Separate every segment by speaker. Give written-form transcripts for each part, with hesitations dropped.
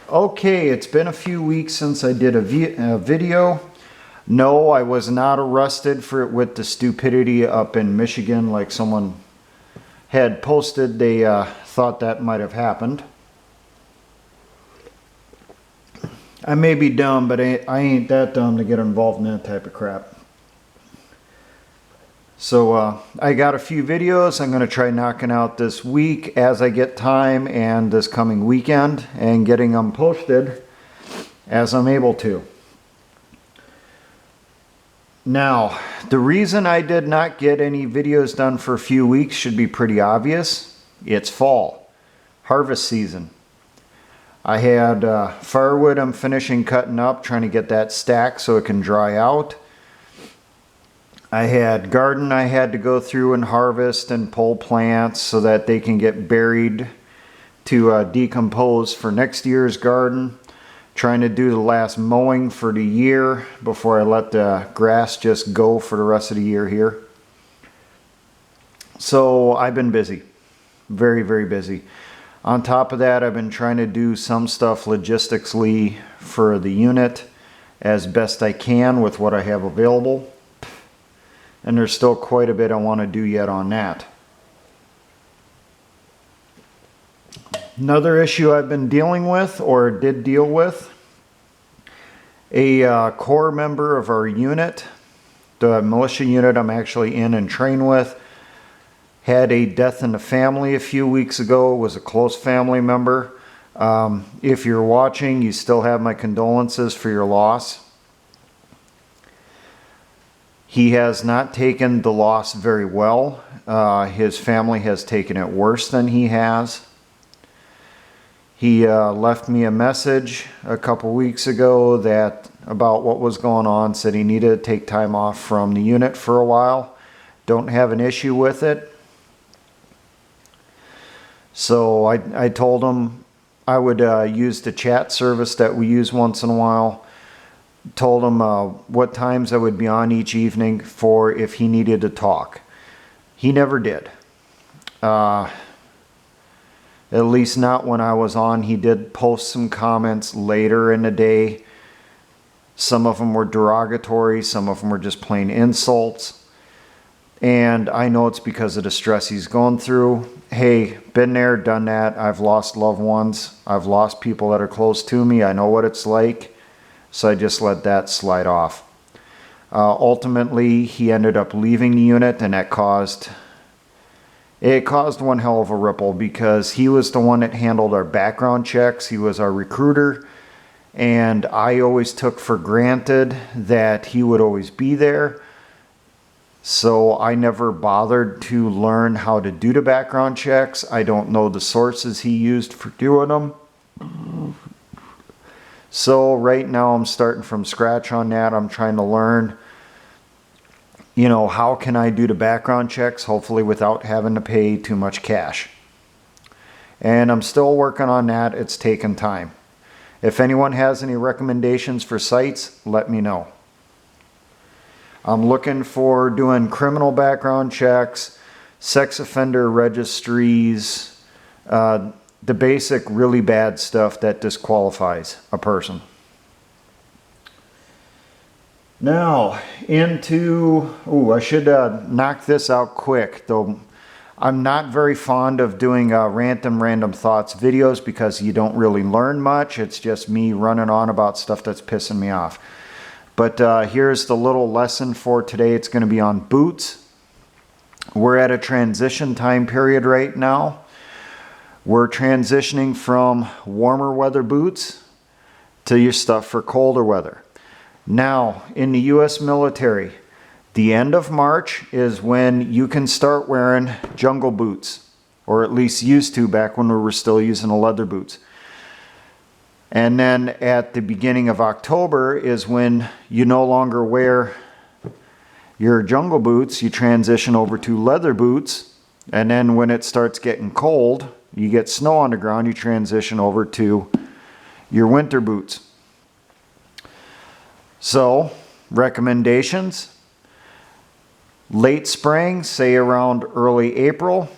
Speaker 1: Okay, it's been a few weeks since I did a video. No, I was not arrested for it with the stupidity up in Michigan like someone had posted. They thought that might have happened. I may be dumb, but I ain't that dumb to get involved in that type of crap. So I got a few videos I'm going to try knocking out this week as I get time, and this coming weekend, and getting them posted as I'm able to. Now, the reason I did not get any videos done for a few weeks should be pretty obvious. It's fall, harvest season. I had firewood I'm finishing cutting up, trying to get that stacked so it can dry out. I had garden I had to go through and harvest and pull plants so that they can get buried to decompose for next year's garden. Trying to do the last mowing for the year before I let the grass just go for the rest of the year here. So I've been busy, very, very busy. On top of that, I've been trying to do some stuff logistically for the unit as best I can with what I have available. And there's still quite a bit I want to do yet on that. Another issue I've been dealing with, or did deal with, a core member of our unit, the militia unit I'm actually in and train with, had a death in the family a few weeks ago. It was a close family member. If you're watching, you still have my condolences for your loss. He has not taken the loss very well. His family has taken it worse than he has. He left me a message a couple weeks ago about what was going on, said he needed to take time off from the unit for a while. Don't have an issue with it. So I told him I would use the chat service that we use once in a while. Told him what times I would be on each evening for if he needed to talk. He never did. At least not when I was on. He did post some comments later in the day. Some of them were derogatory. Some of them were just plain insults. And I know it's because of the stress he's going through. Hey, been there, done that. I've lost loved ones. I've lost people that are close to me. I know what it's like. So I just let that slide off. Ultimately, he ended up leaving the unit, and that caused one hell of a ripple, because he was the one that handled our background checks. He was our recruiter, and I always took for granted that he would always be there. So I never bothered to learn how to do the background checks. I don't know the sources he used for doing them. So right now I'm starting from scratch on that. I'm trying to learn, how can I do the background checks, hopefully without having to pay too much cash. And I'm still working on that. It's taken time. If anyone has any recommendations for sites, let me know. I'm looking for doing criminal background checks, sex offender registries, the basic really bad stuff that disqualifies a person. Now, I should knock this out quick, though I'm not very fond of doing rant and random thoughts videos because you don't really learn much. It's just me running on about stuff that's pissing me off. But here's the little lesson for today. It's going to be on boots. We're at a transition time period right now. We're transitioning from warmer weather boots to your stuff for colder weather. Now, in the U.S. military, the end of March is when you can start wearing jungle boots, or at least used to back when we were still using the leather boots. And then at the beginning of October is when you no longer wear your jungle boots, you transition over to leather boots, and then when it starts getting cold, you get snow on the ground, you transition over to your winter boots. So, recommendations. Late spring, say around early April,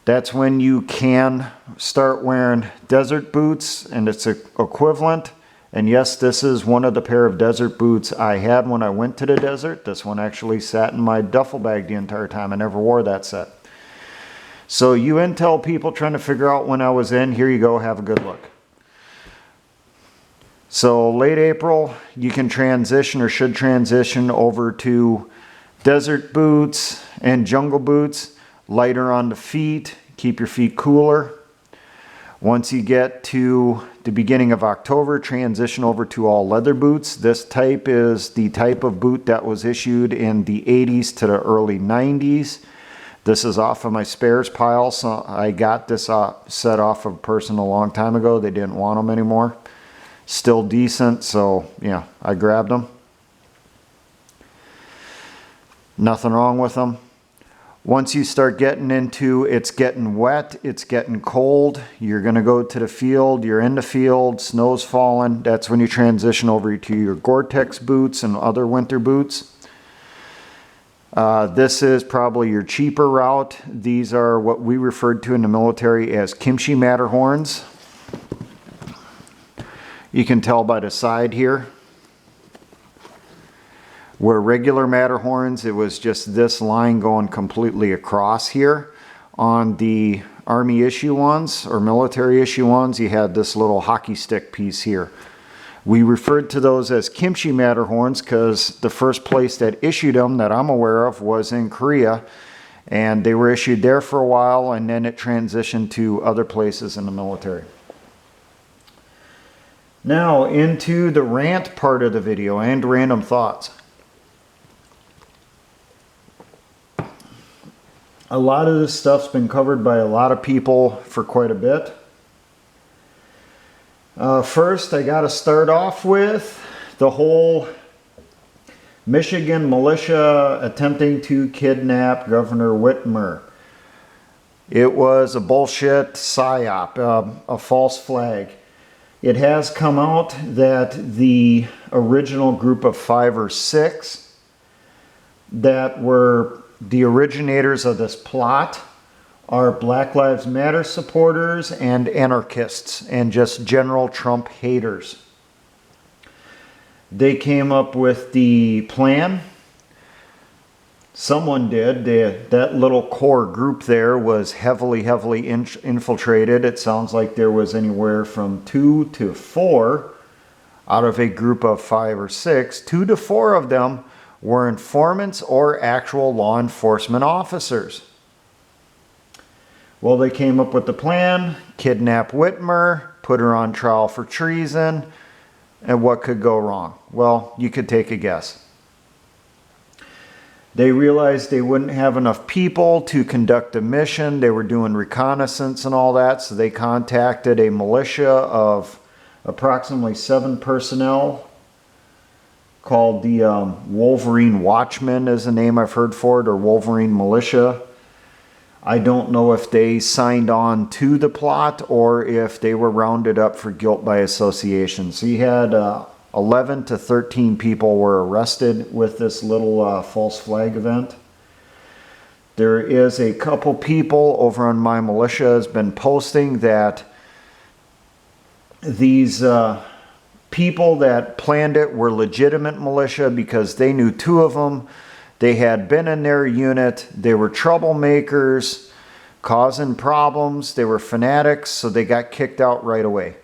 Speaker 1: That's when you can start wearing desert boots and its equivalent. And yes, this is one of the pair of desert boots I had when I went to the desert. This one actually sat in my duffel bag the entire time. I never wore that set. So you intel people trying to figure out when I was in, here you go, have a good look. So late April, you can transition or should transition over to desert boots and jungle boots. Lighter on the feet, keep your feet cooler. Once you get to the beginning of October, transition over to all leather boots. This type is the type of boot that was issued in the 80s to the early 90s. This is off of my spares pile, so I got this set off of a person a long time ago. They didn't want them anymore. Still decent, so yeah, I grabbed them. Nothing wrong with them. Once you start getting into it's getting wet, it's getting cold, you're going to go to the field, you're in the field, snow's falling, that's when you transition over to your Gore-Tex boots and other winter boots. This is probably your cheaper route. These are what we referred to in the military as kimchi Matterhorns. You can tell by the side here. Where regular Matterhorns, it was just this line going completely across here. On the Army issue ones or military issue ones, you had this little hockey stick piece here. We referred to those as kimchi Matterhorns because the first place that issued them that I'm aware of was in Korea. And they were issued there for a while, and then it transitioned to other places in the military. Now into the rant part of the video and random thoughts. A lot of this stuff's been covered by a lot of people for quite a bit. First, I got to start off with the whole Michigan militia attempting to kidnap Governor Whitmer. It was a bullshit psyop, a false flag. It has come out that the original group of 5 or 6 that were the originators of this plot are Black Lives Matter supporters and anarchists and just general Trump haters. They came up with the plan. Someone did. That little core group there was heavily infiltrated. It sounds like there was anywhere from 2 to 4 out of a group of 5 or 6. 2 to 4 of them were informants or actual law enforcement officers. Well, they came up with the plan, kidnap Whitmer, put her on trial for treason, and what could go wrong? Well, you could take a guess. They realized they wouldn't have enough people to conduct a mission. They were doing reconnaissance and all that, so they contacted a militia of approximately 7 personnel called the Wolverine Watchmen is the name I've heard for it, or Wolverine Militia. I don't know if they signed on to the plot or if they were rounded up for guilt by association. So you had 11 to 13 people were arrested with this little false flag event. There is a couple people over on My Militia has been posting that these people that planned it were legitimate militia because they knew 2 of them. They had been in their unit. They were troublemakers, causing problems. They were fanatics, so they got kicked out right away.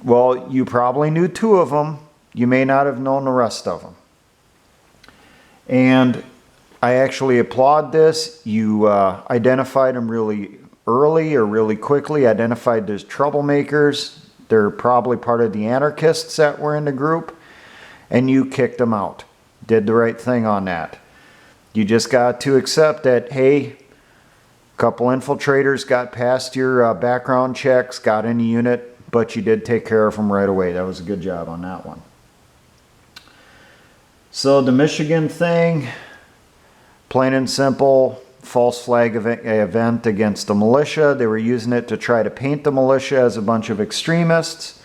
Speaker 1: Well, you probably knew 2 of them. You may not have known the rest of them. And I actually applaud this. You identified them really early or really quickly, identified as troublemakers. They're probably part of the anarchists that were in the group, and you kicked them out. Did the right thing on that. You just got to accept that, hey, a couple infiltrators got past your background checks, got in a unit, but you did take care of them right away. That was a good job on that one. So the Michigan thing, plain and simple, false flag event against the militia. They were using it to try to paint the militia as a bunch of extremists.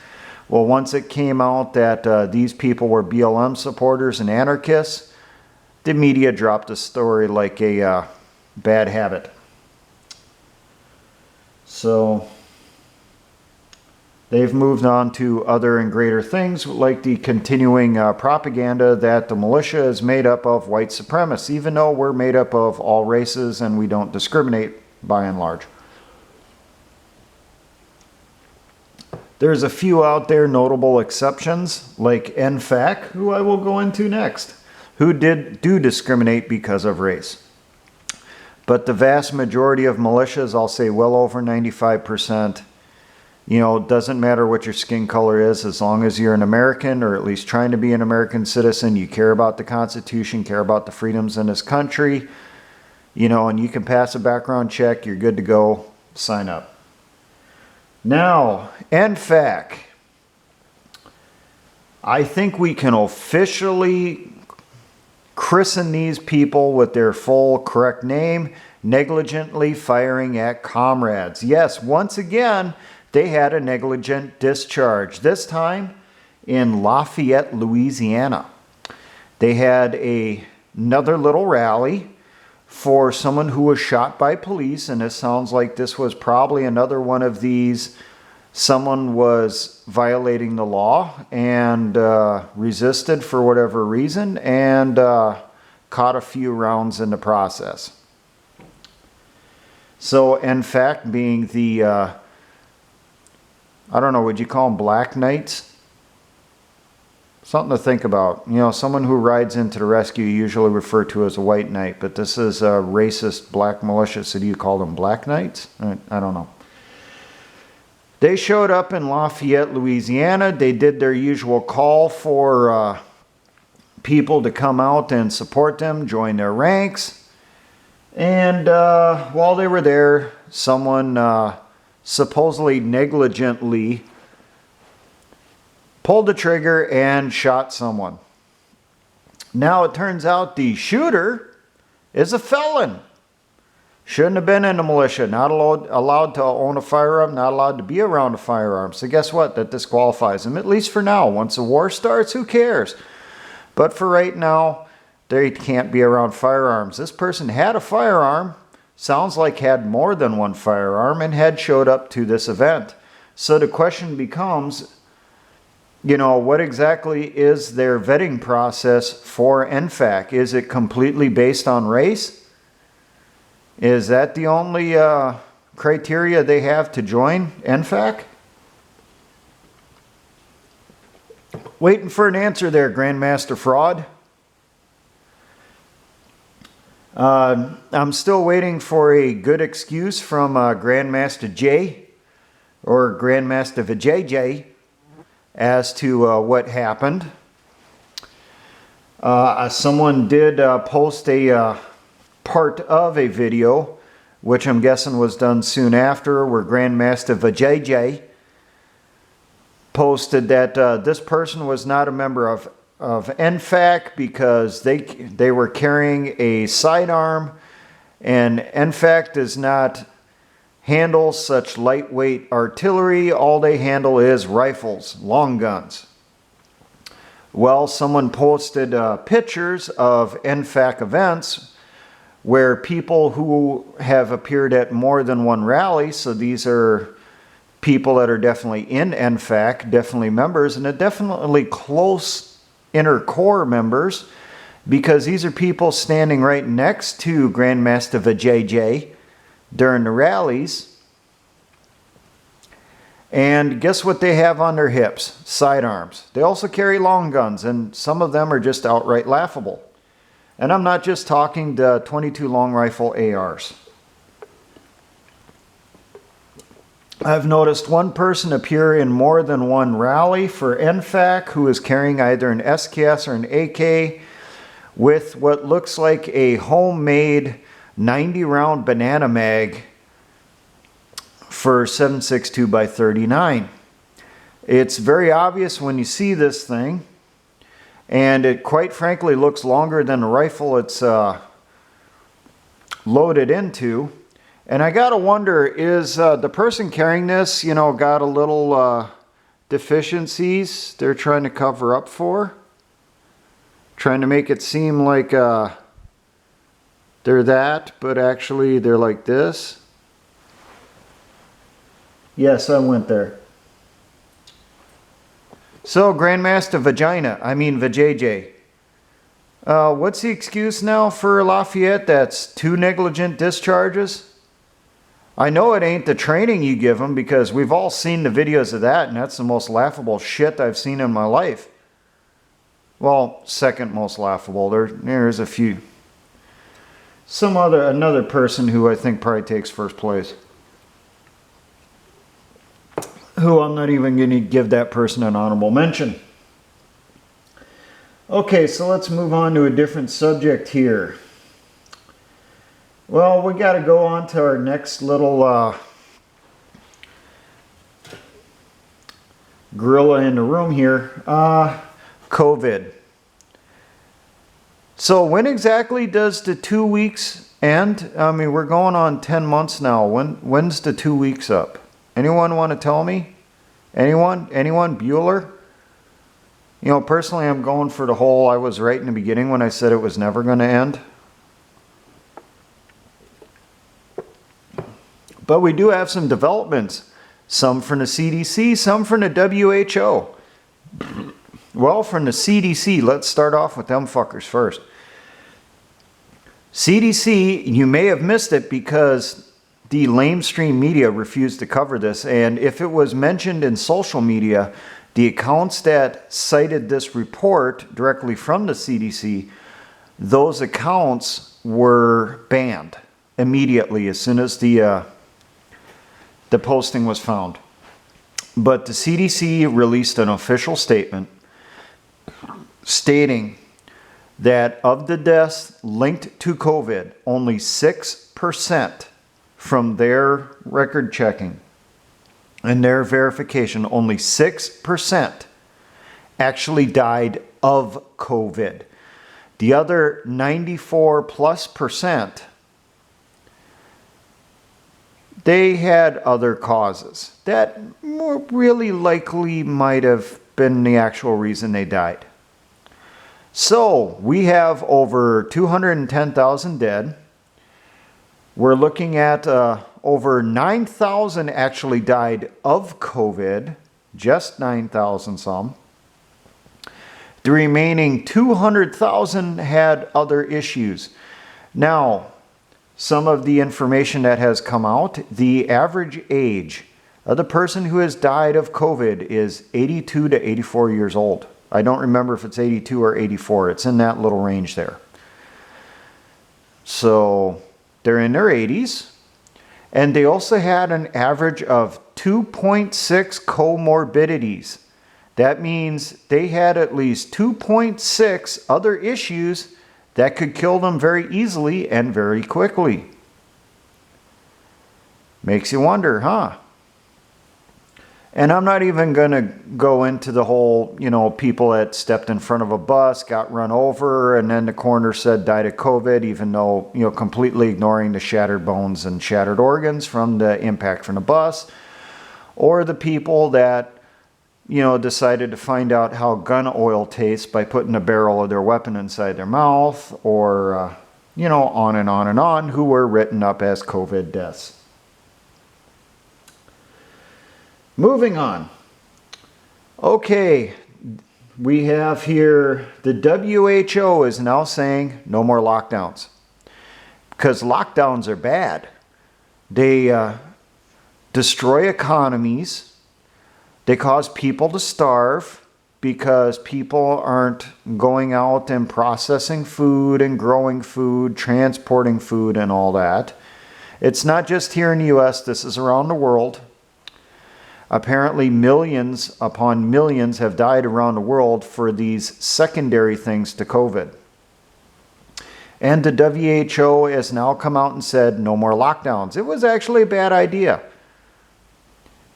Speaker 1: Well, once it came out that these people were BLM supporters and anarchists, the media dropped the story like a bad habit. So they've moved on to other and greater things, like the continuing propaganda that the militia is made up of white supremacists, even though we're made up of all races and we don't discriminate by and large. There's a few out there notable exceptions, like NFAC, who I will go into next, who do discriminate because of race. But the vast majority of militias, I'll say well over 95%, it doesn't matter what your skin color is, as long as you're an American, or at least trying to be an American citizen, you care about the Constitution, care about the freedoms in this country, and you can pass a background check, you're good to go, sign up. Now, NFAC. I think we can officially christen these people with their full correct name: negligently firing at comrades. Yes, once again, they had a negligent discharge, this time in Lafayette, Louisiana. They had another little rally for someone who was shot by police, and it sounds like this was probably another one of these. Someone was violating the law and resisted for whatever reason, and caught a few rounds in the process. So, in fact, being the, I don't know, would you call them black knights? Something to think about. Someone who rides into the rescue you usually refer to as a white knight, but this is a racist black militia, so do you call them black knights? I don't know. They showed up in Lafayette, Louisiana. They did their usual call for people to come out and support them, join their ranks. And while they were there, someone supposedly negligently pulled the trigger and shot someone. Now it turns out the shooter is a felon. Shouldn't have been in the militia, not allowed to own a firearm, not allowed to be around a firearm. So guess what? That disqualifies him, at least for now. Once the war starts, who cares? But for right now, they can't be around firearms. This person had a firearm, sounds like had more than one firearm, and had showed up to this event. So the question becomes, what exactly is their vetting process for NFAC? Is it completely based on race? Is that the only criteria they have to join NFAC? Waiting for an answer there, Grandmaster Fraud. I'm still waiting for a good excuse from Grandmaster J or Grandmaster Vijay as to what happened. Someone did post a part of a video, which I'm guessing was done soon after, where Grandmaster Vijay posted that this person was not a member of NFAC because they were carrying a sidearm, and NFAC does not handle such lightweight artillery. All they handle is rifles, long guns. Well, someone posted pictures of NFAC events where people who have appeared at more than one rally, so these are people that are definitely in NFAC, definitely members, and definitely close inner core members, because these are people standing right next to Grandmaster Vijay during the rallies. And guess what they have on their hips? Sidearms. They also carry long guns, and some of them are just outright laughable. And I'm not just talking the 22 long rifle ARs. I've noticed one person appear in more than one rally for NFAC who is carrying either an SKS or an AK with what looks like a homemade 90-round banana mag for 7.62 by 39. It's very obvious when you see this thing, and it quite frankly looks longer than the rifle it's loaded into. And I gotta wonder, is the person carrying this, got a little deficiencies they're trying to cover up for? Trying to make it seem like they're that, but actually they're like this? Yes, I went there. So, Grandmaster Vajayjay. What's the excuse now for Lafayette? That's 2 negligent discharges? I know it ain't the training you give them, because we've all seen the videos of that, and that's the most laughable shit I've seen in my life. Well, second most laughable. There's a few. Another person who I think probably takes first place. Who I'm not even going to give that person an honorable mention. Okay, so let's move on to a different subject here. Well, we got to go on to our next little gorilla in the room here. COVID. So when exactly does the 2 weeks end? I mean, we're going on 10 months now. When's the 2 weeks up? Anyone want to tell me? Anyone? Bueller? You know, personally, I'm going for the whole, I was right in the beginning when I said it was never going to end. But we do have some developments. Some from the CDC, some from the WHO. Well, from the CDC, let's start off with them fuckers first. CDC, you may have missed it because the lamestream media refused to cover this. And if it was mentioned in social media, the accounts that cited this report directly from the CDC, those accounts were banned immediately as soon as the posting was found. But the CDC released an official statement stating that of the deaths linked to COVID, only 6% from their record checking and their verification, only 6% actually died of COVID. The other 94+%, they had other causes that more really likely might have been the actual reason they died. So we have over 210,000 dead. We're looking at over 9,000 actually died of COVID, just 9,000 some. The remaining 200,000 had other issues. Now, some of the information that has come out, the average age of the person who has died of COVID is 82 to 84 years old. I don't remember if it's 82 or 84. It's in that little range there. So they're in their 80s. And they also had an average of 2.6 comorbidities. That means they had at least 2.6 other issues that could kill them very easily and very quickly. Makes you wonder, huh? And I'm not even going to go into the whole, people that stepped in front of a bus, got run over, and then the coroner said died of COVID, even though, completely ignoring the shattered bones and shattered organs from the impact from the bus. Or the people that, decided to find out how gun oil tastes by putting a barrel of their weapon inside their mouth, or, on and on and on, who were written up as COVID deaths. Moving on. Okay, we have here the WHO is now saying no more lockdowns. Because lockdowns are bad. They destroy economies. They cause people to starve because people aren't going out and processing food and growing food, transporting food and all that. It's not just here in the US, this is around the world. Apparently millions upon millions have died around the world for these secondary things to COVID. And the WHO has now come out and said no more lockdowns. It was actually a bad idea.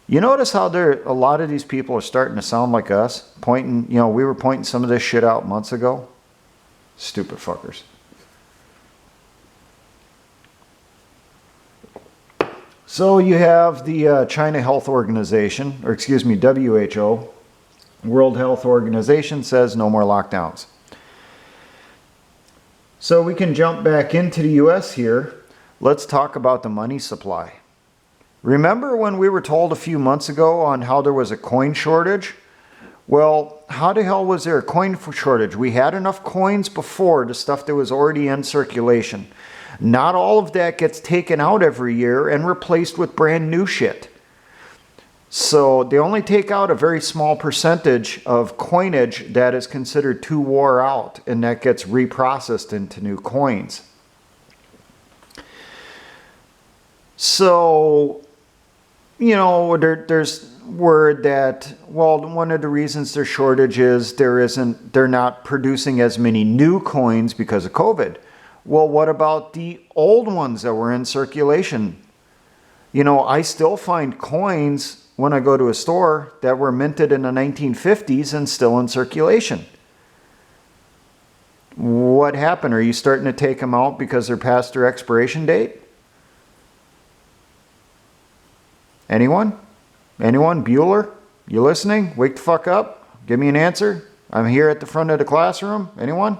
Speaker 1: You notice how a lot of these people are starting to sound like us? Pointing, we were pointing some of this shit out months ago. Stupid fuckers. So you have the China Health Organization, or excuse me, WHO, World Health Organization says no more lockdowns. So we can jump back into the US here. Let's talk about the money supply. Remember when we were told a few months ago on how there was a coin shortage? Well, how the hell was there a coin shortage? We had enough coins before, the stuff that was already in circulation. Not all of that gets taken out every year and replaced with brand new shit. So they only take out a very small percentage of coinage that is considered too wore out, and that gets reprocessed into new coins. So, you know, there's word that, well, one of the reasons there's shortage is they're not producing as many new coins because of COVID. Well, what about the old ones that were in circulation? You know, I still find coins when I go to a store that were minted in the 1950s and still in circulation. What happened? Are you starting to take them out because they're past their expiration date? Anyone? Anyone? Bueller? You listening? Wake the fuck up. Give me an answer. I'm here at the front of the classroom. Anyone?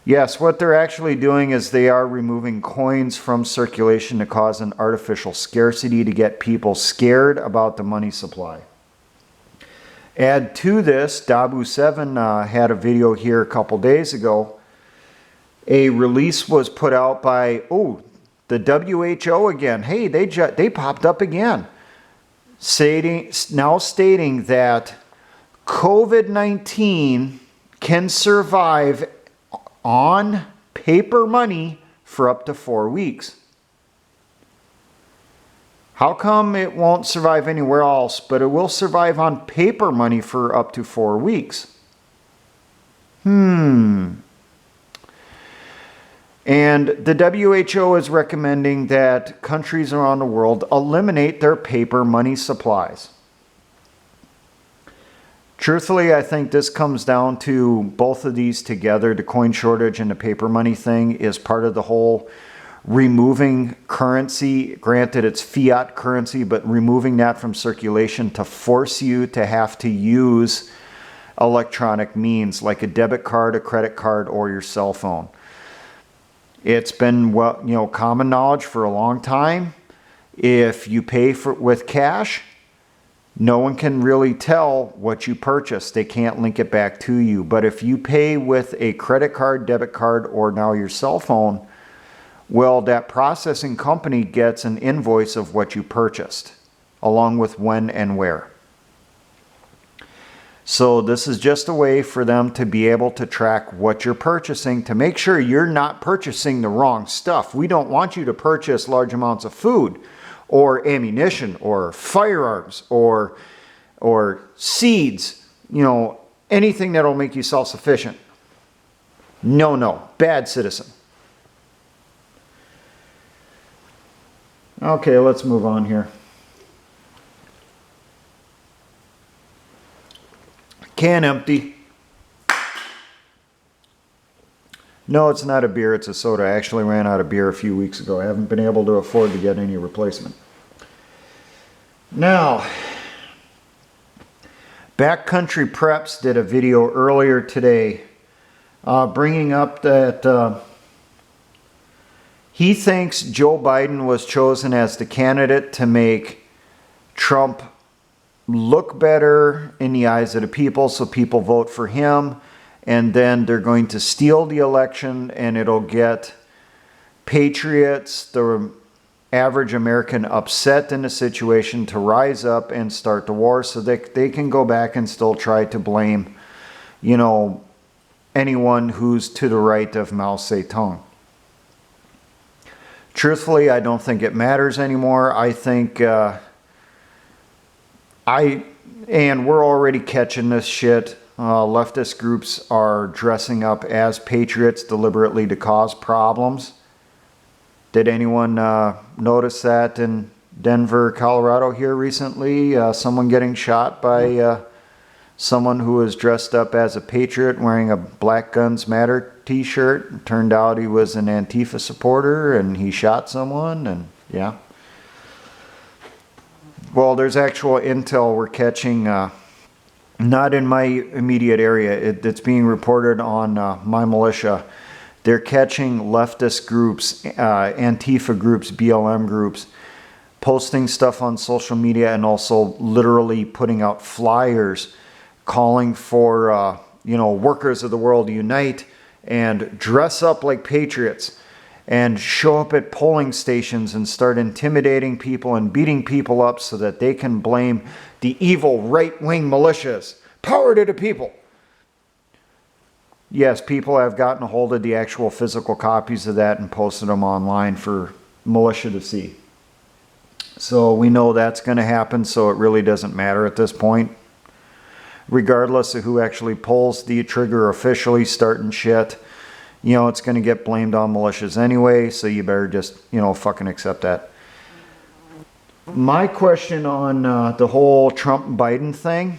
Speaker 1: Yes, what they're actually doing is they are removing coins from circulation to cause an artificial scarcity to get people scared about the money supply. Add to this, Dabu7 had a video here a couple days ago. A release was put out by, the WHO again. Hey, they popped up again. Now stating that COVID-19 can survive on paper money for up to 4 weeks. How come it won't survive anywhere else, but it will survive on paper money for up to 4 weeks? And the WHO is recommending that countries around the world eliminate their paper money supplies. Truthfully, I think this comes down to both of these together. The coin shortage and the paper money thing is part of the whole removing currency. Granted, it's fiat currency, but removing that from circulation to force you to have to use electronic means like a debit card, a credit card, or your cell phone. It's been, well, you know, common knowledge for a long time. If you pay with cash, no one can really tell what you purchased. They can't link it back to you. But if you pay with a credit card, debit card, or now your cell phone, well, that processing company gets an invoice of what you purchased, along with when and where. So this is just a way for them to be able to track what you're purchasing to make sure you're not purchasing the wrong stuff. We don't want you to purchase large amounts of food or ammunition or firearms or seeds, you know, anything that'll make you self-sufficient. No, bad citizen. Okay, let's move on here. Can empty. No, it's not a beer, it's a soda. I actually ran out of beer a few weeks ago. I haven't been able to afford to get any replacement. Now, Backcountry Preps did a video earlier today bringing up that he thinks Joe Biden was chosen as the candidate to make Trump look better in the eyes of the people, so people vote for him. And then they're going to steal the election, and it'll get patriots, the average American, upset in the situation to rise up and start the war so they can go back and still try to blame, you know, anyone who's to the right of Mao Zedong. Truthfully, I don't think it matters anymore. I think and we're already catching this shit. Leftist groups are dressing up as patriots deliberately to cause problems. Did anyone notice that in Denver, Colorado here recently? Someone getting shot by someone who was dressed up as a patriot wearing a Black Guns Matter t-shirt. Turned out he was an Antifa supporter and he shot someone, and yeah. Well, there's actual intel we're catching. Not in my immediate area. It's being reported on My Militia. They're catching leftist groups, Antifa groups, BLM groups, posting stuff on social media and also literally putting out flyers calling for, workers of the world to unite and dress up like patriots and show up at polling stations and start intimidating people and beating people up so that they can blame the evil right-wing militias. Power to the people. Yes, people have gotten a hold of the actual physical copies of that and posted them online for militia to see. So we know that's going to happen, so it really doesn't matter at this point. Regardless of who actually pulls the trigger officially starting shit, it's going to get blamed on militias anyway, so you better just, fucking accept that. My question on the whole Trump-Biden thing,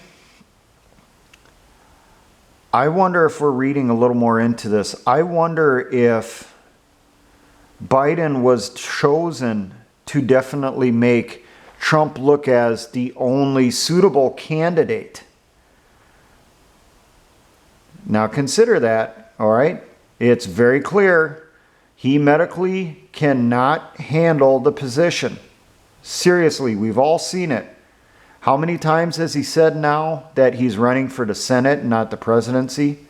Speaker 1: I wonder if we're reading a little more into this. I wonder if Biden was chosen to definitely make Trump look as the only suitable candidate. Now consider that, all right? It's very clear he medically cannot handle the position. Seriously, we've all seen it. How many times has he said now that he's running for the Senate, not the presidency?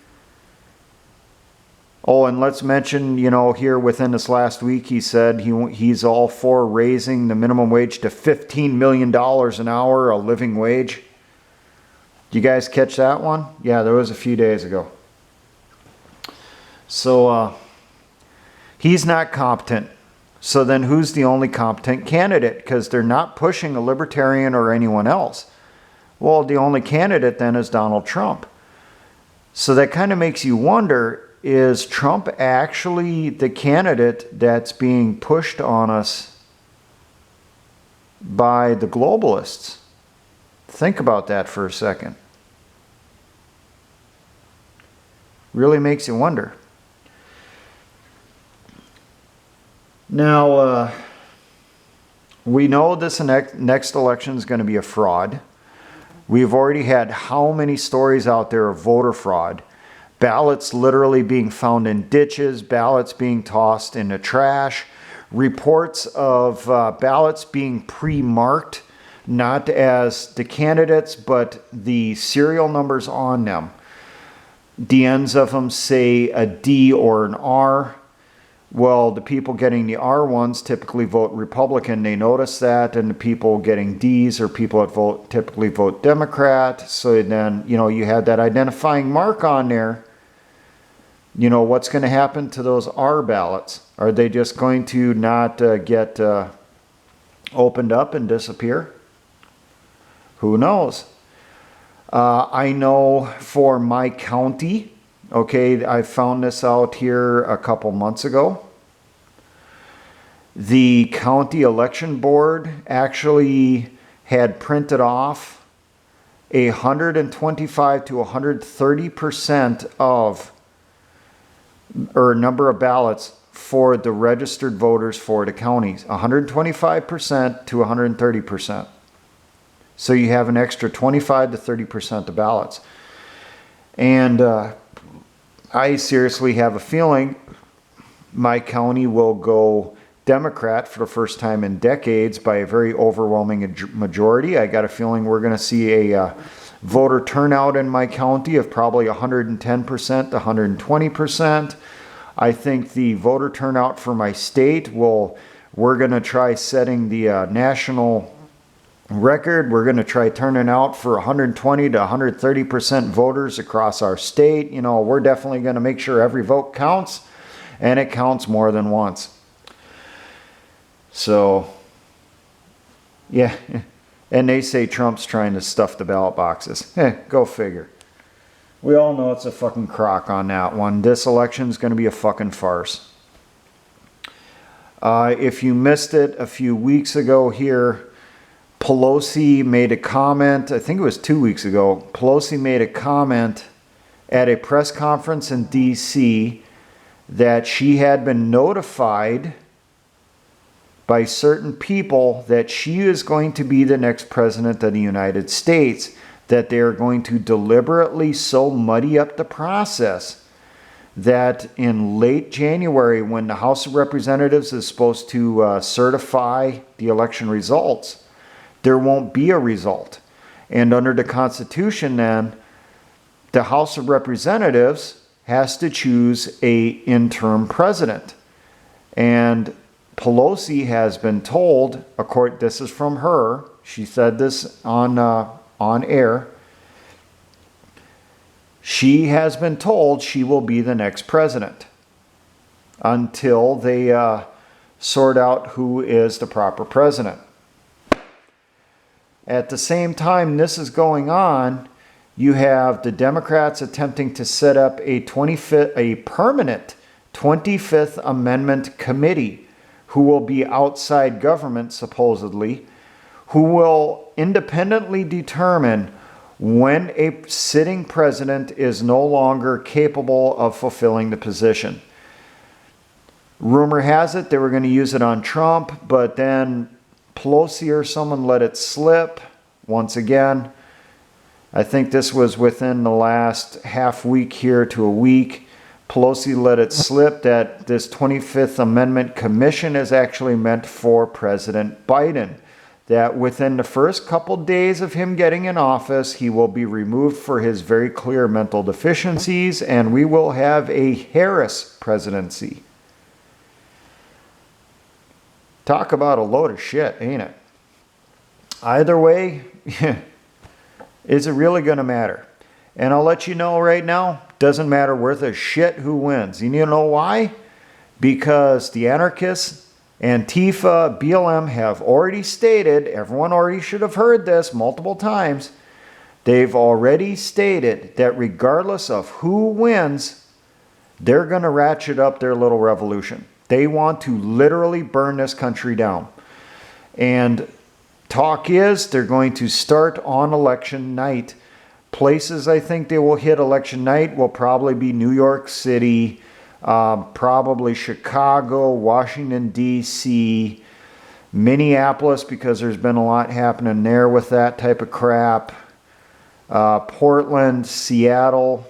Speaker 1: Oh, and let's mention, here within this last week, he said he's all for raising the minimum wage to $15 million an hour, a living wage. Did you guys catch that one? Yeah, that was a few days ago. So, he's not competent. So then who's the only competent candidate? Because they're not pushing a libertarian or anyone else. Well, the only candidate then is Donald Trump. So that kind of makes you wonder, is Trump actually the candidate that's being pushed on us by the globalists? Think about that for a second. Really makes you wonder. Now, we know this next election is going to be a fraud. We've already had how many stories out there of voter fraud? Ballots literally being found in ditches, ballots being tossed in the trash, reports of ballots being pre-marked, not as the candidates, but the serial numbers on them. The ends of them say a D or an R. Well, the people getting the R ones typically vote Republican. They notice that, and the people getting Ds or people that typically vote Democrat. So then, you have that identifying mark on there. What's going to happen to those R ballots? Are they just going to not get opened up and disappear? Who knows? I know for my county, okay, I found this out here a couple months ago. The county election board actually had printed off 125 to 130% of, or number of ballots for the registered voters for the counties. 125% to 130%. So you have an extra 25 to 30% of ballots. And I seriously have a feeling my county will go Democrat for the first time in decades by a very overwhelming majority. I got a feeling we're going to see a voter turnout in my county of probably 110% to 120%. I think the voter turnout for my state we're going to try setting the national record. We're going to try turning out for 120 to 130% voters across our state. We're definitely going to make sure every vote counts, and it counts more than once. So, yeah. And they say Trump's trying to stuff the ballot boxes. Go figure. We all know it's a fucking crock on that one. This election's going to be a fucking farce. If you missed it a few weeks ago here, Pelosi made a comment, I think it was 2 weeks ago. Pelosi made a comment at a press conference in DC that she had been notified by certain people that she is going to be the next president of the United States, that they are going to deliberately so muddy up the process that in late January, when the House of Representatives is supposed to certify the election results, there won't be a result. And under the Constitution then, the House of Representatives has to choose a interim president. And Pelosi has been told, this is from her, she said this on air, she has been told she will be the next president until they sort out who is the proper president. At the same time this is going on, you have the Democrats attempting to set up a permanent 25th Amendment committee who will be outside government, supposedly, who will independently determine when a sitting president is no longer capable of fulfilling the position. Rumor has it they were going to use it on Trump, but then Pelosi or someone let it slip once again. I think this was within the last half week here to a week. Pelosi let it slip that this 25th Amendment Commission is actually meant for President Biden. That within the first couple days of him getting in office, he will be removed for his very clear mental deficiencies, and we will have a Harris presidency. Talk about a load of shit, ain't it? Either way, is it really going to matter? And I'll let you know right now, doesn't matter worth a shit who wins. And you know why? Because the anarchists, Antifa, BLM have already stated, everyone already should have heard this multiple times, they've already stated that regardless of who wins, they're going to ratchet up their little revolution. They want to literally burn this country down. And talk is they're going to start on election night. Places I think they will hit election night will probably be New York City, probably Chicago, Washington, D.C., Minneapolis, because there's been a lot happening there with that type of crap, Portland, Seattle,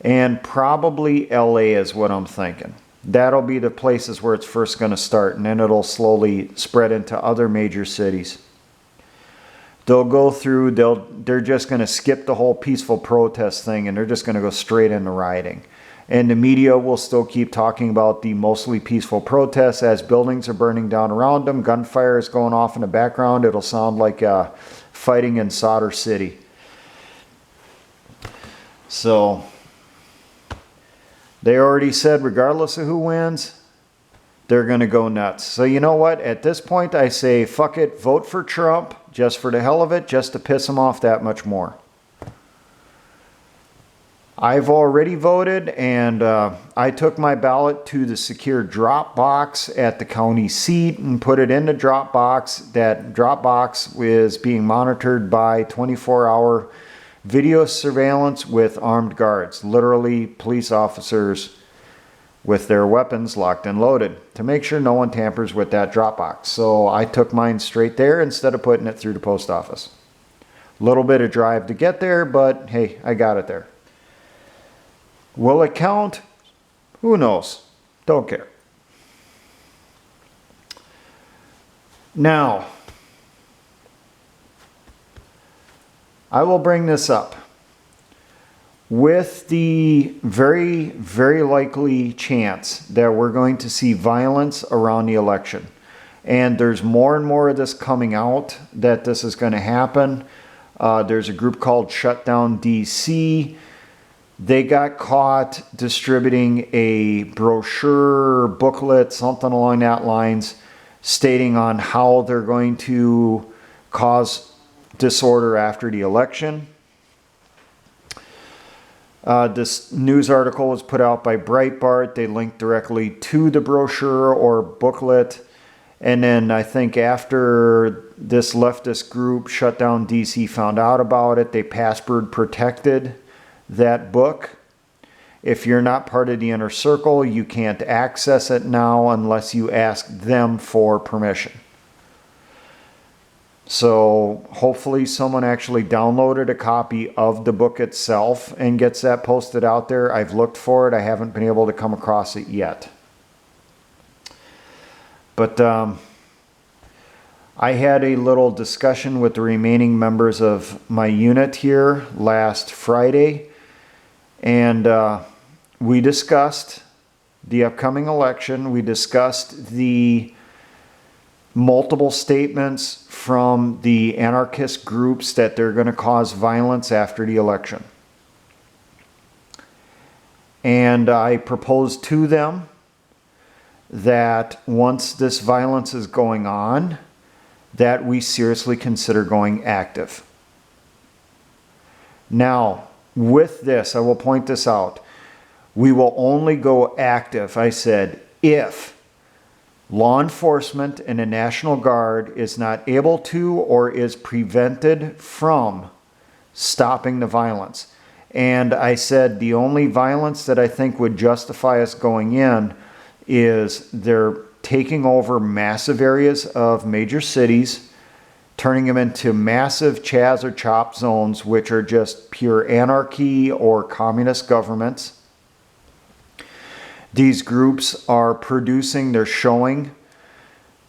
Speaker 1: and probably L.A. is what I'm thinking. That'll be the places where it's first going to start, and then it'll slowly spread into other major cities. They'll go through, they're just going to skip the whole peaceful protest thing, and they're just going to go straight into rioting. And the media will still keep talking about the mostly peaceful protests as buildings are burning down around them. Gunfire is going off in the background. It'll sound like fighting in Solder City. So they already said regardless of who wins, they're going to go nuts. So you know what? At this point, I say, fuck it, vote for Trump, just for the hell of it, just to piss him off that much more. I've already voted, and I took my ballot to the secure drop box at the county seat and put it in the drop box. That drop box is being monitored by 24-hour video surveillance with armed guards, literally police officers with their weapons locked and loaded to make sure no one tampers with that drop box. So I took mine straight there instead of putting it through the post office. Little bit of drive to get there, but hey, I got it there. Will it count? Who knows? Don't care. Now, I will bring this up. With the very, very likely chance that we're going to see violence around the election, and there's more and more of this coming out that this is going to happen. There's a group called Shutdown DC. They got caught distributing a brochure, booklet, something along that lines, stating on how they're going to cause disorder after the election. This news article was put out by Breitbart. They linked directly to the brochure or booklet. And then I think after this leftist group, Shutdown DC, found out about it, they password protected that book. If you're not part of the inner circle, you can't access it now unless you ask them for permission. So hopefully someone actually downloaded a copy of the book itself and gets that posted out there. I've looked for it. I haven't been able to come across it yet. But I had a little discussion with the remaining members of my unit here last Friday, and we discussed the upcoming election. We discussed the multiple statements from the anarchist groups that they're going to cause violence after the election. And I proposed to them that once this violence is going on, that we seriously consider going active. Now, with this, I will point this out. We will only go active, I said, if law enforcement and the National Guard is not able to or is prevented from stopping the violence. And I said the only violence that I think would justify us going in is they're taking over massive areas of major cities, turning them into massive Chaz or CHOP zones, which are just pure anarchy or communist governments. These groups are producing, they're showing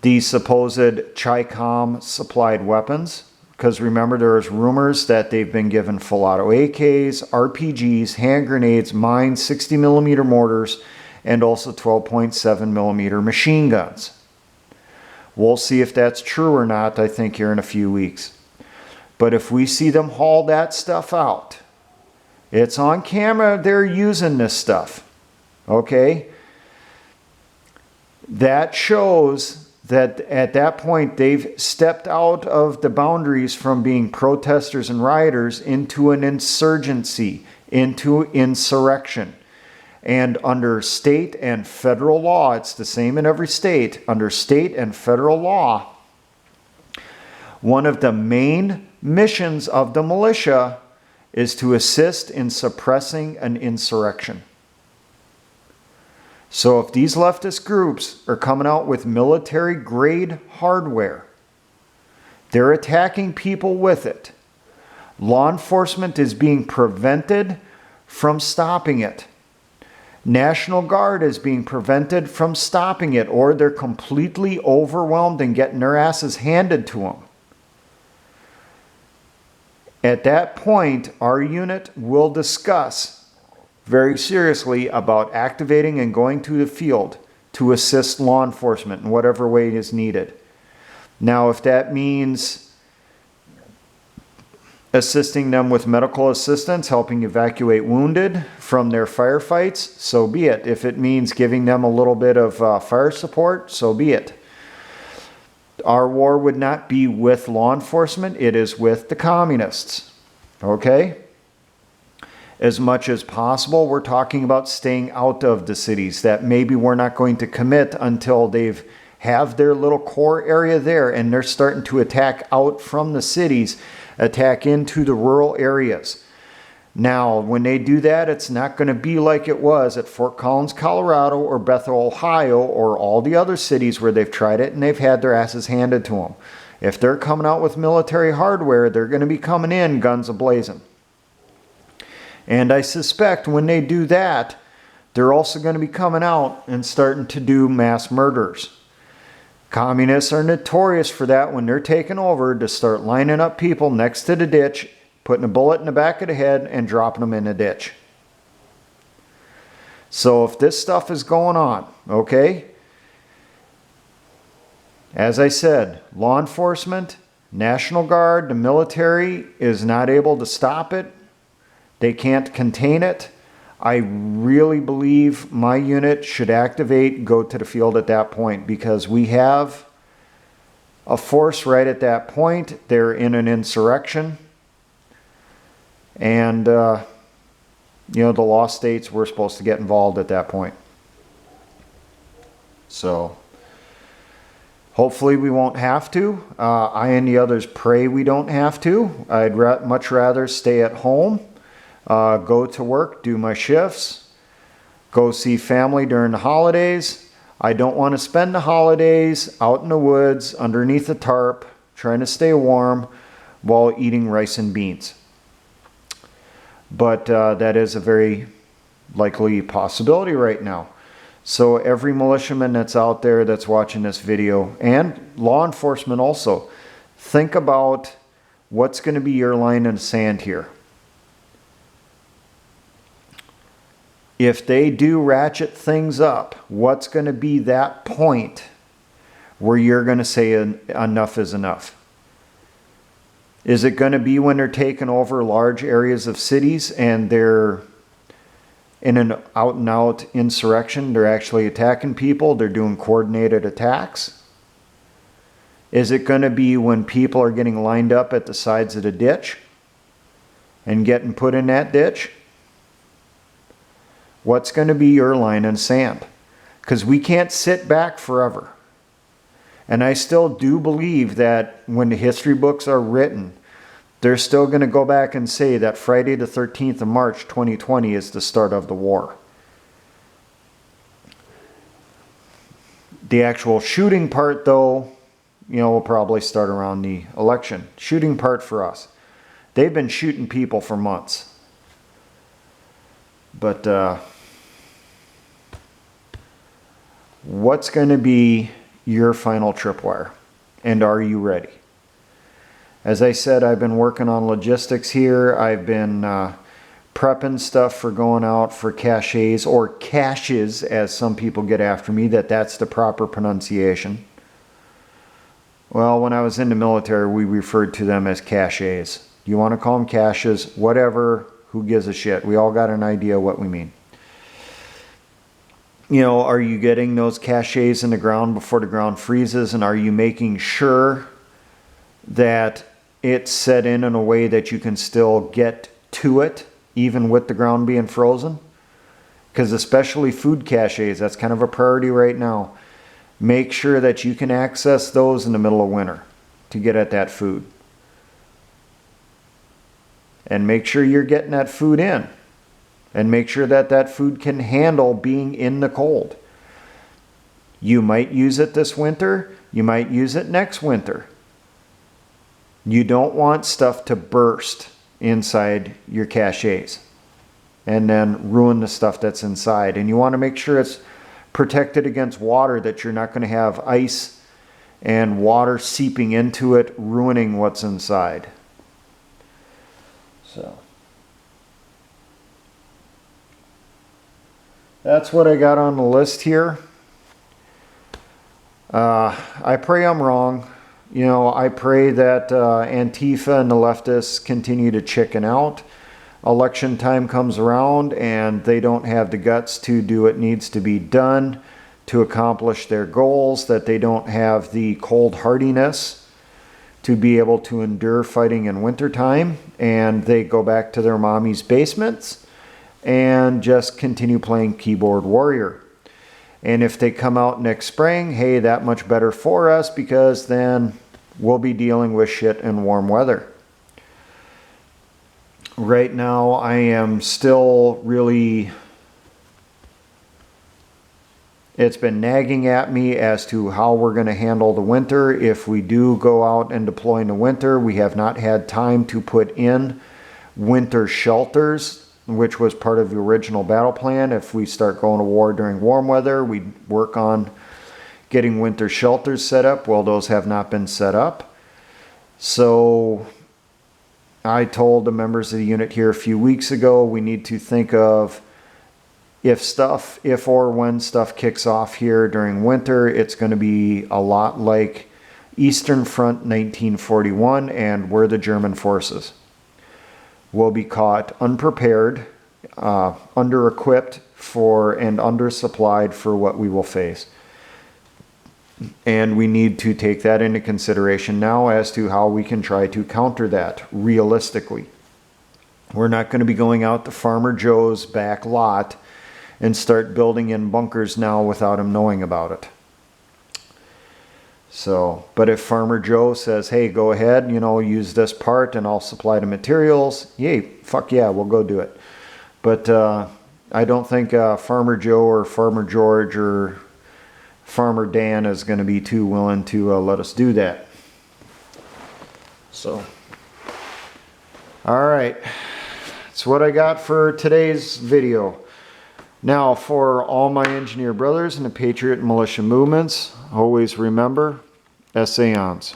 Speaker 1: these supposed Chi-Com supplied weapons. Because remember, there's rumors that they've been given full auto AKs, RPGs, hand grenades, mines, 60 millimeter mortars, and also 12.7 millimeter machine guns. We'll see if that's true or not, I think, here in a few weeks. But if we see them haul that stuff out, it's on camera, they're using this stuff. Okay? That shows that at that point they've stepped out of the boundaries from being protesters and rioters into an insurgency, into insurrection. And under state and federal law, it's the same in every state, under state and federal law, one of the main missions of the militia is to assist in suppressing an insurrection. So if these leftist groups are coming out with military grade hardware, they're attacking people with it. Law enforcement is being prevented from stopping it. National Guard is being prevented from stopping it, or they're completely overwhelmed and getting their asses handed to them. At that point, our unit will discuss very seriously about activating and going to the field to assist law enforcement in whatever way is needed. Now, if that means assisting them with medical assistance, helping evacuate wounded from their firefights, so be it. If it means giving them a little bit of fire support, so be it. Our war would not be with law enforcement, it is with the communists. Okay? As much as possible, we're talking about staying out of the cities that maybe we're not going to commit until they've have their little core area there and they're starting to attack out from the cities, attack into the rural areas. Now, when they do that, it's not going to be like it was at Fort Collins, Colorado, or Bethel, Ohio, or all the other cities where they've tried it and they've had their asses handed to them. If they're coming out with military hardware, they're going to be coming in guns a-blazing. And I suspect when they do that, they're also going to be coming out and starting to do mass murders. Communists are notorious for that when they're taking over, to start lining up people next to the ditch, putting a bullet in the back of the head and dropping them in the ditch. So if this stuff is going on, okay, as I said, law enforcement, National Guard, the military is not able to stop it. They can't contain it. I really believe my unit should activate, go to the field at that point, because we have a force right at that point. They're in an insurrection. And, the law states we're supposed to get involved at that point. So, hopefully we won't have to. I and the others pray we don't have to. I'd much rather stay at home. Go to work, do my shifts, go see family during the holidays. I don't want to spend the holidays out in the woods underneath a tarp trying to stay warm while eating rice and beans. But that is a very likely possibility right now. So every militiaman that's out there that's watching this video, and law enforcement also, think about what's going to be your line in the sand here. If they do ratchet things up, what's going to be that point where you're going to say enough is enough? Is it going to be when they're taking over large areas of cities and they're in an out and out insurrection? They're actually attacking people. They're doing coordinated attacks. Is it going to be when people are getting lined up at the sides of the ditch and getting put in that ditch? What's going to be your line in sand? Because we can't sit back forever. And I still do believe that when the history books are written, they're still going to go back and say that Friday the 13th of March 2020 is the start of the war. The actual shooting part, though, will probably start around the election. Shooting part for us. They've been shooting people for months. But what's going to be your final tripwire? And are you ready? As I said, I've been working on logistics here. I've been prepping stuff for going out for caches, or caches as some people get after me, that's the proper pronunciation. Well, when I was in the military, we referred to them as caches. You want to call them caches, whatever, who gives a shit? We all got an idea what we mean. Are you getting those caches in the ground before the ground freezes? And are you making sure that it's set in a way that you can still get to it, even with the ground being frozen? Because especially food caches, that's kind of a priority right now. Make sure that you can access those in the middle of winter to get at that food. And make sure you're getting that food in. And make sure that that food can handle being in the cold. You might use it this winter. You might use it next winter. You don't want stuff to burst inside your caches and then ruin the stuff that's inside. And you want to make sure it's protected against water, that you're not going to have ice and water seeping into it, ruining what's inside. So that's what I got on the list here. I pray I'm wrong. I pray that Antifa and the leftists continue to chicken out. Election time comes around and they don't have the guts to do what needs to be done to accomplish their goals, that they don't have the cold hardiness to be able to endure fighting in wintertime, and they go back to their mommy's basements and just continue playing keyboard warrior. And if they come out next spring, hey, that much better for us, because then we'll be dealing with shit in warm weather. Right now, I am still really... It's been nagging at me as to how we're going to handle the winter. If we do go out and deploy in the winter, we have not had time to put in winter shelters, which was part of the original battle plan. If we start going to war during warm weather, we'd work on getting winter shelters set up. Well, those have not been set up. So I told the members of the unit here a few weeks ago, we need to think of if or when stuff kicks off here during winter, it's going to be a lot like Eastern Front 1941, and we're the German forces. We'll be caught unprepared, under-equipped for and undersupplied for what we will face. And we need to take that into consideration now as to how we can try to counter that realistically. We're not going to be going out to Farmer Joe's back lot and start building in bunkers now without him knowing about it. So, but if Farmer Joe says, hey, go ahead, use this part and I'll supply the materials, yay, fuck yeah, we'll go do it. But I don't think Farmer Joe or Farmer George or Farmer Dan is going to be too willing to let us do that. So, all right, that's what I got for today's video. Now, for all my engineer brothers in the Patriot and militia movements, always remember, essayons.